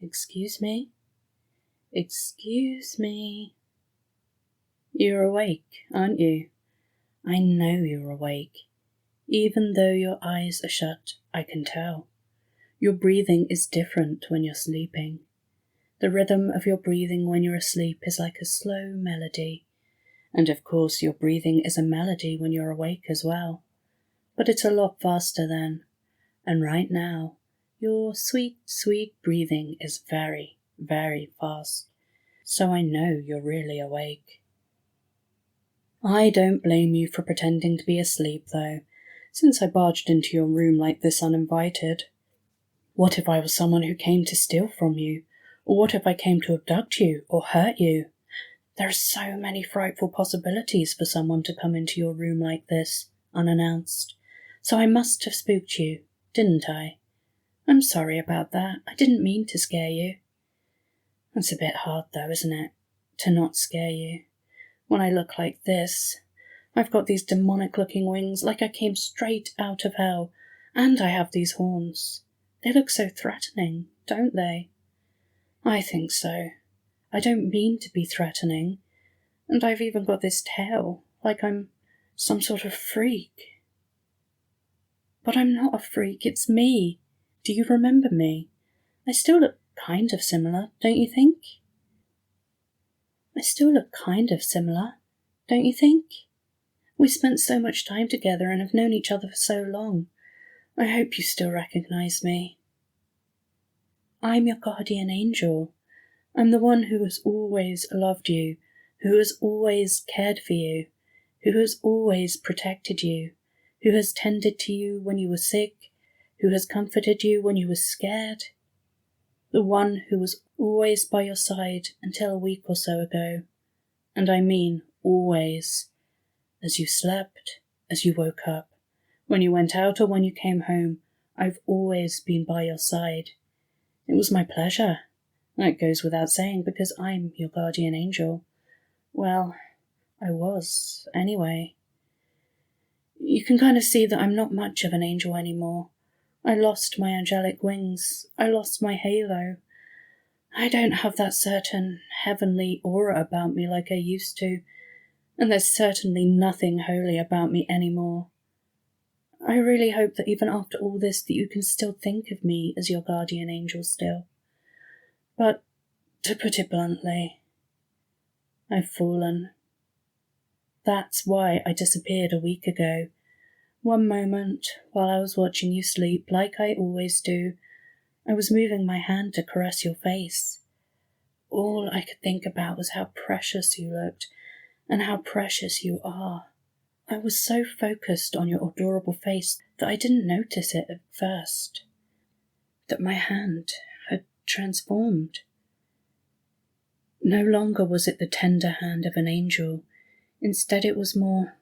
Excuse me? Excuse me? You're awake, aren't you? I know you're awake. Even though your eyes are shut, I can tell. Your breathing is different when you're sleeping. The rhythm of your breathing when you're asleep is like a slow melody. And of course your breathing is a melody when you're awake as well. But it's a lot faster then. And right now, your sweet, sweet breathing is very, very fast. So I know you're really awake. I don't blame you for pretending to be asleep though, since I barged into your room like this uninvited. What if I was someone who came to steal from you? Or what if I came to abduct you or hurt you? There are so many frightful possibilities for someone to come into your room like this, unannounced. So I must have spooked you, didn't I? I'm sorry about that. I didn't mean to scare you. It's a bit hard though, isn't it? To not scare you. When I look like this, I've got these demonic-looking wings like I came straight out of hell, and I have these horns. They look so threatening, don't they? I think so. I don't mean to be threatening, and I've even got this tail, like I'm some sort of freak. But I'm not a freak, it's me. Do you remember me? I still look kind of similar, don't you think? I still look kind of similar, don't you think? We spent so much time together and have known each other for so long. I hope you still recognise me. I'm your guardian angel. I'm the one who has always loved you, who has always cared for you, who has always protected you, who has tended to you when you were sick, who has comforted you when you were scared. The one who was always by your side until a week or so ago. And I mean always. As you slept, as you woke up, when you went out or when you came home, I've always been by your side. It was my pleasure. That goes without saying because I'm your guardian angel. Well, I was, anyway. You can kind of see that I'm not much of an angel anymore. I lost my angelic wings. I lost my halo. I don't have that certain heavenly aura about me like I used to, and there's certainly nothing holy about me anymore. I really hope that even after all this that you can still think of me as your guardian angel still. But, to put it bluntly, I've fallen. That's why I disappeared a week ago. One moment, while I was watching you sleep, like I always do, I was moving my hand to caress your face. All I could think about was how precious you looked, and how precious you are. I was so focused on your adorable face that I didn't notice it at first. That my hand had transformed. No longer was it the tender hand of an angel. Instead it was more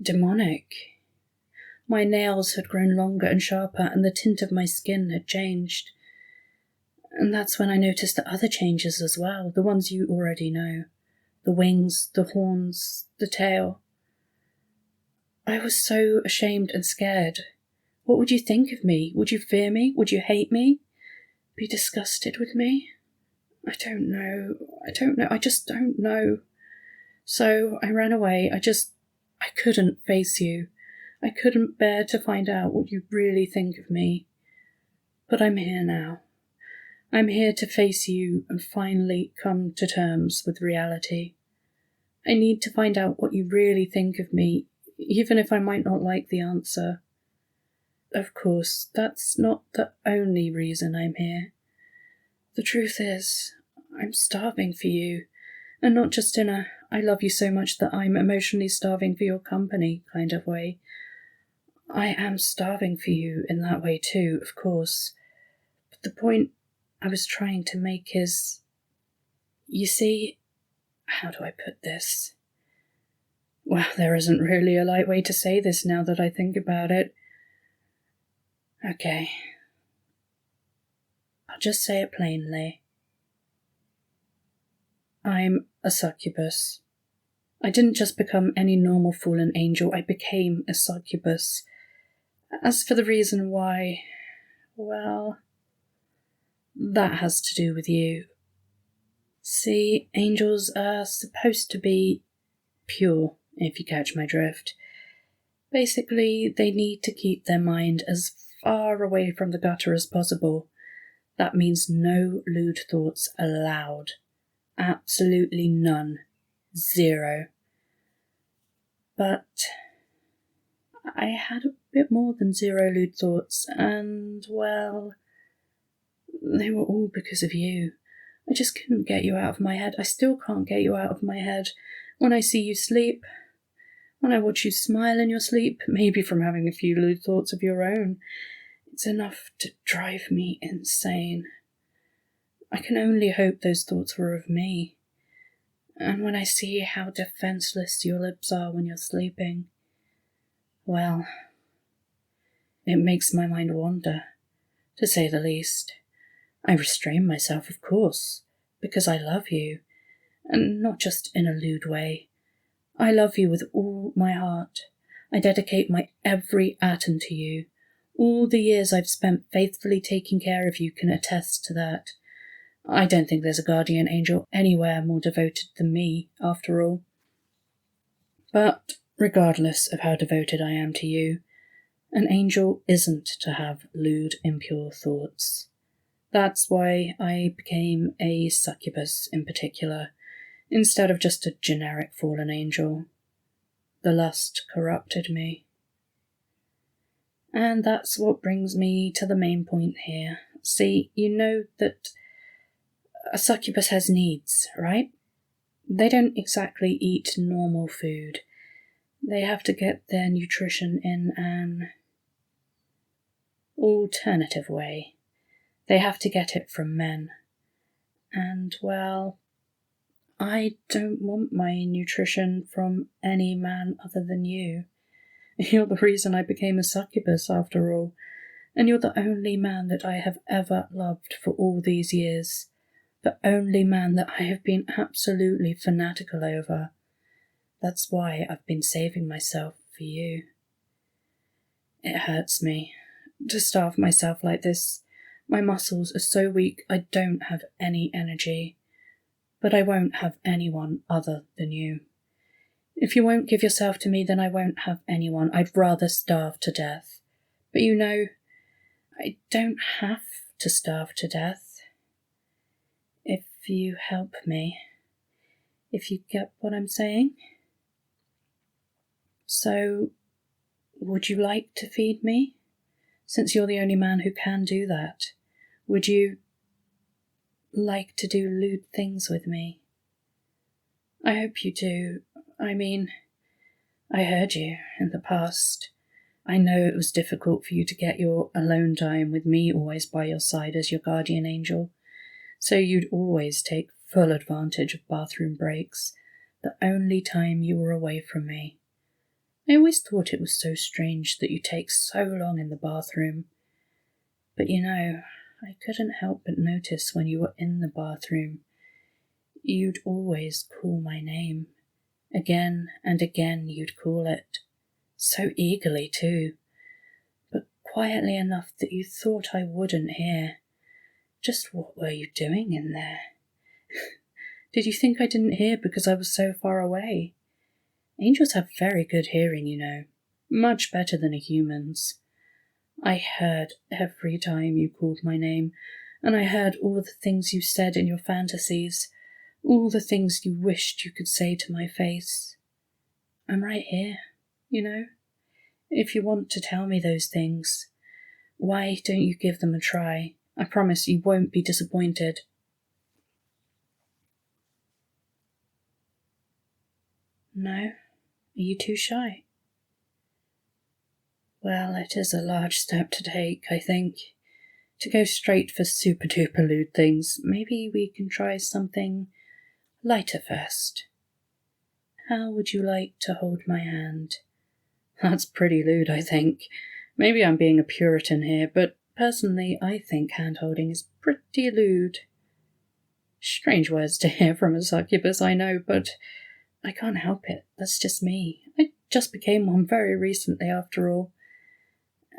demonic. My nails had grown longer and sharper, and the tint of my skin had changed. And that's when I noticed the other changes as well, the ones you already know. The wings, the horns, the tail. I was so ashamed and scared. What would you think of me? Would you fear me? Would you hate me? Be disgusted with me? I don't know. I just don't know. So I ran away. I couldn't face you. I couldn't bear to find out what you really think of me. But I'm here now. I'm here to face you and finally come to terms with reality. I need to find out what you really think of me, even if I might not like the answer. Of course, that's not the only reason I'm here. The truth is, I'm starving for you, and not just in a I love you so much that I'm emotionally starving for your company kind of way. I am starving for you in that way too, of course. But the point I was trying to make is, you see, how do I put this? Well, there isn't really a light way to say this now that I think about it. Okay. I'll just say it plainly. I'm a succubus. I didn't just become any normal fallen angel, I became a succubus. As for the reason why, well, That has to do with you. See, angels are supposed to be pure, if you catch my drift. Basically, they need to keep their mind as far away from the gutter as possible. That means no lewd thoughts allowed. Absolutely none. 0. But I had a bit more than 0 lewd thoughts, and, well, they were all because of you. I just couldn't get you out of my head. I still can't get you out of my head. When I see you sleep, when I watch you smile in your sleep, maybe from having a few lewd thoughts of your own, it's enough to drive me insane. I can only hope those thoughts were of me. And when I see how defenseless your lips are when you're sleeping, well, it makes my mind wander, to say the least. I restrain myself, of course, because I love you, and not just in a lewd way. I love you with all my heart. I dedicate my every atom to you. All the years I've spent faithfully taking care of you can attest to that. I don't think there's a guardian angel anywhere more devoted than me, after all. But regardless of how devoted I am to you, an angel isn't to have lewd, impure thoughts. That's why I became a succubus in particular, instead of just a generic fallen angel. The lust corrupted me. And that's what brings me to the main point here. See, you know that a succubus has needs, right? They don't exactly eat normal food. They have to get their nutrition in an alternative way. They have to get it from men. And, well, I don't want my nutrition from any man other than you. You're the reason I became a succubus, after all, and you're the only man that I have ever loved for all these years. The only man that I have been absolutely fanatical over. That's why I've been saving myself for you. It hurts me to starve myself like this. My muscles are so weak I don't have any energy. But I won't have anyone other than you. If you won't give yourself to me, then I won't have anyone. I'd rather starve to death. But you know, I don't have to starve to death. If you help me. If you get what I'm saying. So, would you like to feed me? Since you're the only man who can do that. Would you like to do lewd things with me? I hope you do. I mean, I heard you in the past. I know it was difficult for you to get your alone time with me always by your side as your guardian angel, so you'd always take full advantage of bathroom breaks, the only time you were away from me. I always thought it was so strange that you take so long in the bathroom. But you know, I couldn't help but notice when you were in the bathroom, you'd always call my name. Again and again you'd call it. So eagerly too. But quietly enough that you thought I wouldn't hear. Just what were you doing in there? Did you think I didn't hear because I was so far away? Angels have very good hearing, you know. Much better than a human's. I heard every time you called my name, and I heard all the things you said in your fantasies, all the things you wished you could say to my face. I'm right here, you know. If you want to tell me those things, why don't you give them a try? I promise you won't be disappointed. No? Are you too shy? Well, it is a large step to take, I think. To go straight for super-duper lewd things, maybe we can try something lighter first. How would you like to hold my hand? That's pretty lewd, I think. Maybe I'm being a Puritan here, but personally I think hand-holding is pretty lewd. Strange words to hear from a succubus, I know, but I can't help it. That's just me. I just became one very recently, after all.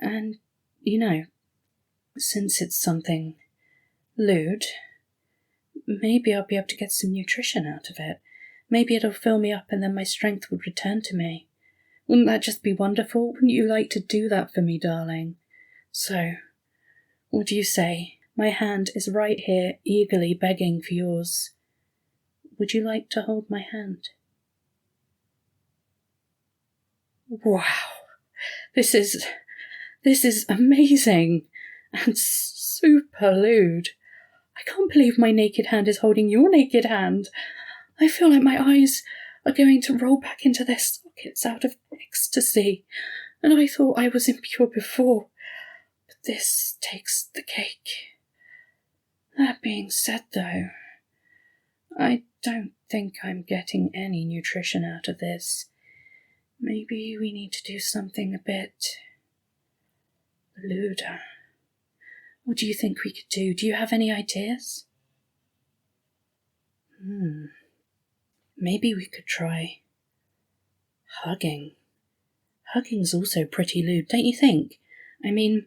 And, you know, since it's something Lewd? Maybe I'll be able to get some nutrition out of it. Maybe it'll fill me up and then my strength would return to me. Wouldn't that just be wonderful? Wouldn't you like to do that for me, darling? So, what do you say? My hand is right here, eagerly begging for yours. Would you like to hold my hand? Wow, this is amazing and super lewd. I can't believe my naked hand is holding your naked hand. I feel like my eyes are going to roll back into their sockets out of ecstasy, and I thought I was impure before, but this takes the cake. That being said, though, I don't think I'm getting any nutrition out of this. Maybe we need to do something a bit lewder. What do you think we could do? Do you have any ideas? Maybe we could try hugging. Hugging's also pretty lewd, don't you think? I mean,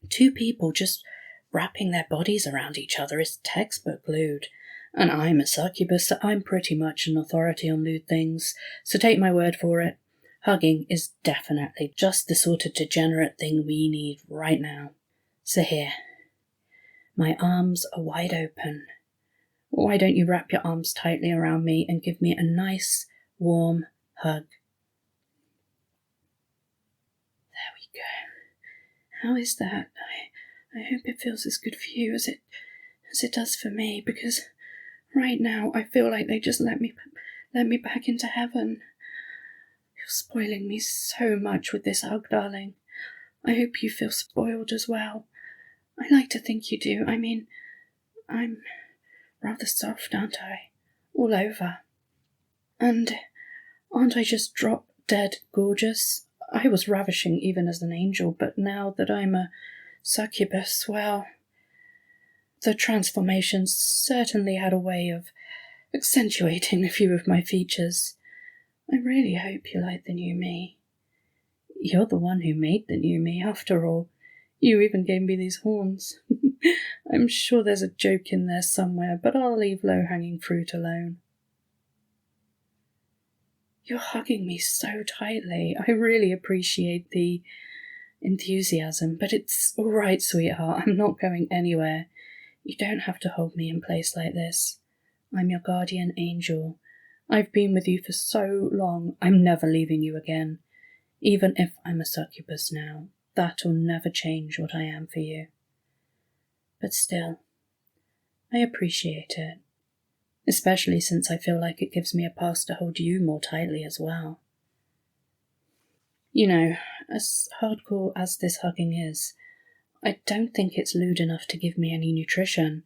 two people just wrapping their bodies around each other is textbook lewd. And I'm a succubus, so I'm pretty much an authority on lewd things, so take my word for it. Hugging is definitely just the sort of degenerate thing we need right now. So here, my arms are wide open. Why don't you wrap your arms tightly around me and give me a nice, warm hug? There we go. How is that? I hope it feels as good for you as it does for me, because right now I feel like they just let me back into heaven. You're spoiling me so much with this hug, darling. I hope you feel spoiled as well. I like to think you do. I mean, I'm rather soft, aren't I? All over. And aren't I just drop dead gorgeous? I was ravishing even as an angel, but now that I'm a succubus, well, the transformation certainly had a way of accentuating a few of my features. I really hope you like the new me. You're the one who made the new me, after all. You even gave me these horns. I'm sure there's a joke in there somewhere, but I'll leave low-hanging fruit alone. You're hugging me so tightly. I really appreciate the enthusiasm, but it's all right, sweetheart. I'm not going anywhere. You don't have to hold me in place like this. I'm your guardian angel. I've been with you for so long, I'm never leaving you again. Even if I'm a succubus now, that'll never change what I am for you. But still, I appreciate it, especially since I feel like it gives me a pass to hold you more tightly as well. You know, as hardcore as this hugging is, I don't think it's lewd enough to give me any nutrition.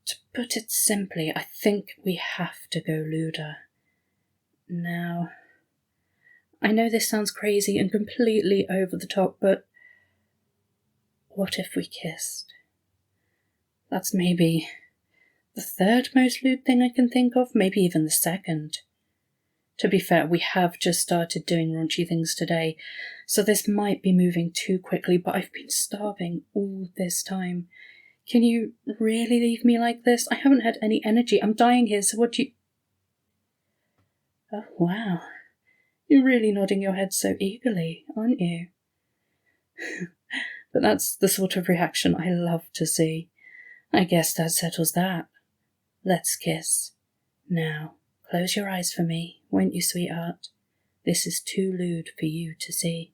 To put it simply, I think we have to go lewder. Now, I know this sounds crazy and completely over the top, but what if we kissed? That's maybe the third most lewd thing I can think of, maybe even the second. To be fair, we have just started doing raunchy things today, so this might be moving too quickly, but I've been starving all this time. Can you really leave me like this? I haven't had any energy. I'm dying here, so what do you... Oh, wow. You're really nodding your head so eagerly, aren't you? But that's the sort of reaction I love to see. I guess that settles that. Let's kiss. Now, close your eyes for me, won't you, sweetheart? This is too lewd for you to see.